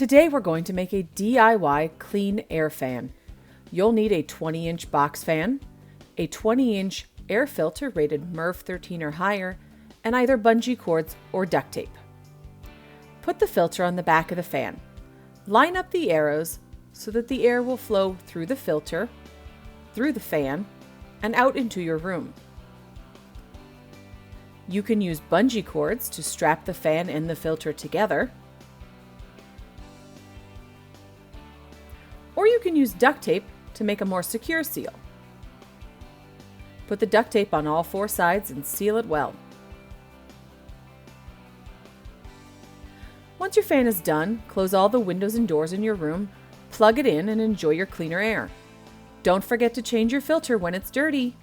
Today we're going to make a DIY clean air fan. You'll need a 20-inch box fan, a 20-inch air filter rated MERV 13 or higher, and either bungee cords or duct tape. Put the filter on the back of the fan. Line up the arrows so that the air will flow through the filter, through the fan, and out into your room. You can use bungee cords to strap the fan and the filter together, or you can use duct tape to make a more secure seal. Put the duct tape on all four sides and seal it well. Once your fan is done, close all the windows and doors in your room, plug it in, and enjoy your cleaner air. Don't forget to change your filter when it's dirty.